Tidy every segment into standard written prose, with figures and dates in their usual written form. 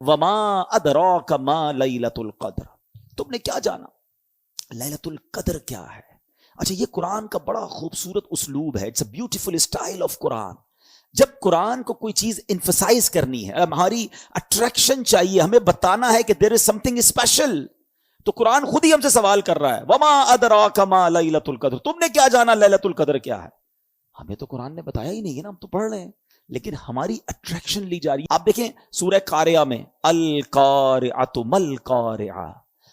وما ادراک ما لیلۃ القدر، تم نے کیا جانا لیلۃ القدر کیا ہے؟ اچھا، یہ قرآن کا بڑا خوبصورت اسلوب ہے، it's a beautiful style of Quran. جب قرآن کو کوئی چیز انفسائز کرنی ہے، ہماری اٹریکشن چاہیے، ہمیں بتانا ہے کہ دیر از سم تھنگ اسپیشل، تو قرآن خود ہی ہم سے سوال کر رہا ہے وما ادراک ما لیلۃ القدر، تم نے کیا جانا لیلۃ القدر کیا ہے؟ ہمیں تو قرآن نے بتایا ہی نہیں ہے نا، ہم تو پڑھ رہے ہیں، لیکن ہماری اٹریکشن لی جا رہی ہے. آپ دیکھیں سورہ قاریہ میں القارعۃ مل قارعہ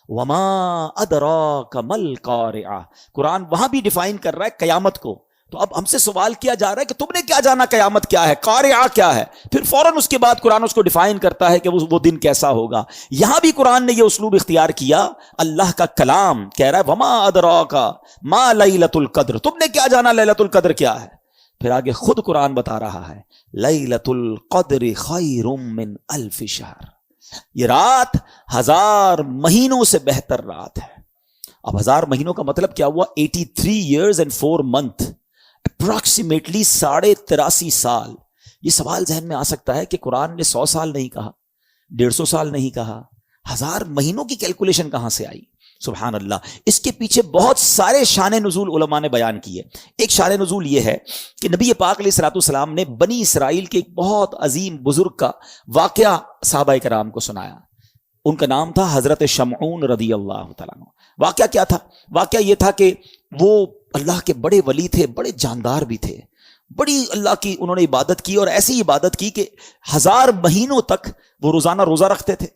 وما ادراک مل قارعہ، قرآن وہاں بھی ڈیفائن کر رہا ہے قیامت کو. تو اب ہم سے سوال کیا جا رہا ہے کہ تم نے کیا جانا قیامت کیا ہے، قارعہ کیا ہے، پھر فوراً اس کے بعد قرآن اس کو ڈیفائن کرتا ہے کہ وہ دن کیسا ہوگا. یہاں بھی قرآن نے یہ اسلوب اختیار کیا، اللہ کا کلام کہہ رہا ہے وما ادراک ما لیلۃ القدر، تم نے کیا جانا لیلۃ القدر کیا ہے. پھر آگے خود قرآن بتا رہا ہے لیلۃ القدر خیر من الف شہر، یہ رات 1000 مہینوں سے بہتر رات ہے. اب 1000 مہینوں کا مطلب کیا ہوا؟ 83 years and 4 months، اپروکسیمیٹلی 83.5 سال. یہ سوال ذہن میں آ سکتا ہے کہ قرآن نے 100 سال نہیں کہا، 150 سال نہیں کہا، 1000 مہینوں کی کیلکولیشن کہاں سے آئی؟ سبحان اللہ. اس کے پیچھے بہت سارے شان نزول علماء نے بیان کیے. ایک شان نزول یہ ہے کہ نبی پاک علیہ الصلوۃ والسلام نے بنی اسرائیل کے ایک بہت عظیم بزرگ کا واقعہ صحابہ کرام کو سنایا. ان کا نام تھا حضرت شمعون رضی اللہ تعالیٰ عنہ. واقعہ کیا تھا؟ واقعہ یہ تھا کہ وہ اللہ کے بڑے ولی تھے، بڑے جاندار بھی تھے، بڑی اللہ کی انہوں نے عبادت کی، اور ایسی عبادت کی کہ 1000 مہینوں تک وہ روزانہ روزہ رکھتے تھے،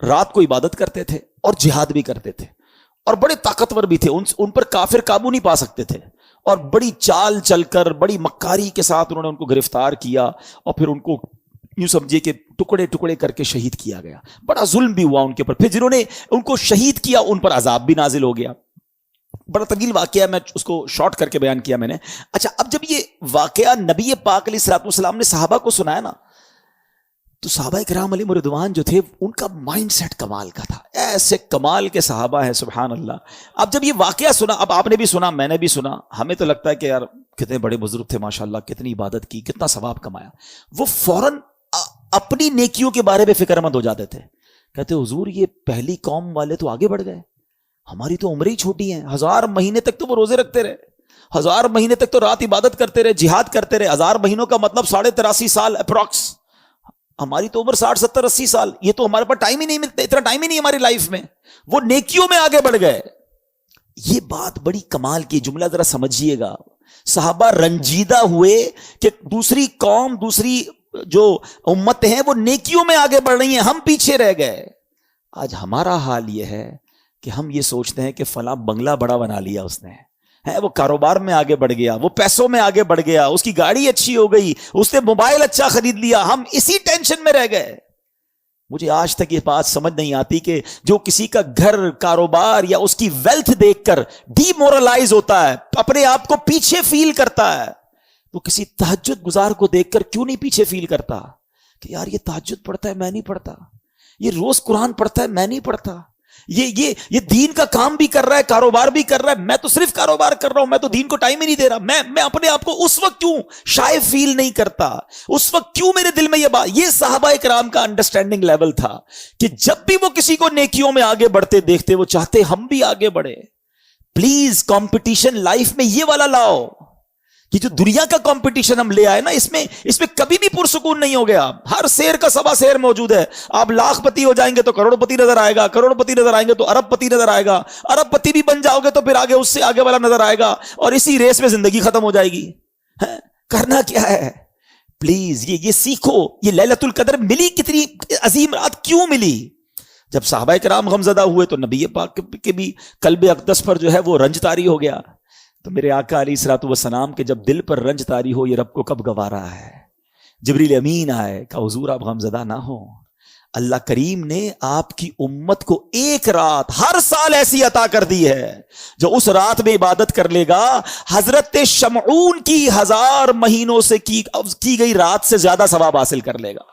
رات کو عبادت کرتے تھے اور جہاد بھی کرتے تھے، اور بڑے طاقتور بھی تھے. ان پر کافر قابو نہیں پا سکتے تھے، اور بڑی چال چل کر بڑی مکاری کے ساتھ انہوں نے ان کو گرفتار کیا، اور پھر ان کو یوں سمجھے کہ ٹکڑے ٹکڑے کر کے شہید کیا گیا. بڑا ظلم بھی ہوا ان کے اوپر. پھر جنہوں نے ان کو شہید کیا ان پر عذاب بھی نازل ہو گیا. بڑا طویل واقعہ، میں اس کو شارٹ کر کے بیان کیا میں نے. اچھا، اب جب یہ واقعہ نبی پاک علیہ الصلوۃ والسلام نے صحابہ کو سنایا نا، تو صحابہ کرام علیہ رضوان جو تھے ان کا مائنڈ سیٹ کمال کا تھا. ایسے کمال کے صحابہ ہیں سبحان اللہ. اب جب یہ واقعہ سنا، اب آپ نے بھی سنا، میں نے بھی سنا، ہمیں تو لگتا ہے کہ یار کتنے بڑے بزرگ تھے ماشاءاللہ، کتنی عبادت کی، کتنا ثواب کمایا. وہ فوراً اپنی نیکیوں کے بارے میں فکر مند ہو جاتے تھے. کہتے حضور یہ پہلی قوم والے تو آگے بڑھ گئے، ہماری تو عمریں ہی چھوٹی ہیں. 1000 مہینے تک تو وہ روزے رکھتے رہے، 1000 مہینے تک تو رات عبادت کرتے رہے، جہاد کرتے رہے. 1000 مہینوں کا مطلب 83.5 سال اپروکس. ہماری تو عمر 60 70 80 سال. یہ تو ہمارے پاس ٹائم ہی نہیں ملتا، اتنا ٹائم ہی نہیں ہماری لائف میں. وہ نیکیوں میں آگے بڑھ گئے. یہ بات بڑی کمال کی، جملہ ذرا سمجھیے گا. صحابہ رنجیدہ ہوئے کہ دوسری قوم، دوسری جو امت ہیں وہ نیکیوں میں آگے بڑھ رہی ہیں، ہم پیچھے رہ گئے. آج ہمارا حال یہ ہے کہ ہم یہ سوچتے ہیں کہ فلاں بنگلہ بڑا بنا لیا اس نے، ہے وہ کاروبار میں آگے بڑھ گیا، وہ پیسوں میں آگے بڑھ گیا، اس کی گاڑی اچھی ہو گئی، اس نے موبائل اچھا خرید لیا، ہم اسی ٹینشن میں رہ گئے. مجھے آج تک یہ بات سمجھ نہیں آتی کہ جو کسی کا گھر، کاروبار یا اس کی ویلتھ دیکھ کر ڈی مورلائز ہوتا ہے، اپنے آپ کو پیچھے فیل کرتا ہے، وہ کسی تہجد گزار کو دیکھ کر کیوں نہیں پیچھے فیل کرتا کہ یار یہ تہجد پڑھتا ہے میں نہیں پڑھتا، یہ روز قرآن پڑھتا ہے میں نہیں پڑھتا، یہ دین کا کام بھی کر رہا ہے، کاروبار بھی کر رہا ہے، میں تو صرف کاروبار کر رہا ہوں، میں تو دین کو ٹائم ہی نہیں دے رہا. میں اپنے آپ کو اس وقت کیوں شائع فیل نہیں کرتا، اس وقت کیوں میرے دل میں یہ بات. یہ صحابہ کرام کا انڈرسٹینڈنگ لیول تھا کہ جب بھی وہ کسی کو نیکیوں میں آگے بڑھتے دیکھتے وہ چاہتے ہم بھی آگے بڑھے. پلیز کمپٹیشن لائف میں یہ والا لاؤ کہ جو دنیا کا کمپٹیشن ہم لے آئے نا، اس میں کبھی بھی پرسکون نہیں ہو گیا. ہر شیر کا سوا شیر موجود ہے. آپ لاکھ پتی ہو جائیں گے تو کروڑ پتی نظر آئے گا، کروڑ پتی نظر آئیں گے تو ارب پتی نظر آئے گا، ارب پتی بھی بن جاؤ گے تو پھر آگے اس سے آگے والا نظر آئے گا، اور اسی ریس میں زندگی ختم ہو جائے گی. کرنا کیا ہے؟ پلیز یہ سیکھو. یہ لیلۃ القدر ملی، کتنی عظیم رات کیوں ملی؟ جب صحابہ کرام غمزدہ ہوئے تو نبی پاک کے بھی قلب اقدس پر جو ہے وہ رنج طاری ہو گیا. تو میرے آقا علیہ الصلوۃ والسلام کے جب دل پر رنج طاری ہو، یہ رب کو کب گوارا ہے. جبریل امین آئے کہ حضور آپ غمزدہ نہ ہو، اللہ کریم نے آپ کی امت کو ایک رات ہر سال ایسی عطا کر دی ہے جو اس رات میں عبادت کر لے گا حضرت شمعون کی 1000 مہینوں سے کی گئی رات سے زیادہ ثواب حاصل کر لے گا.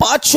5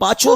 5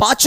5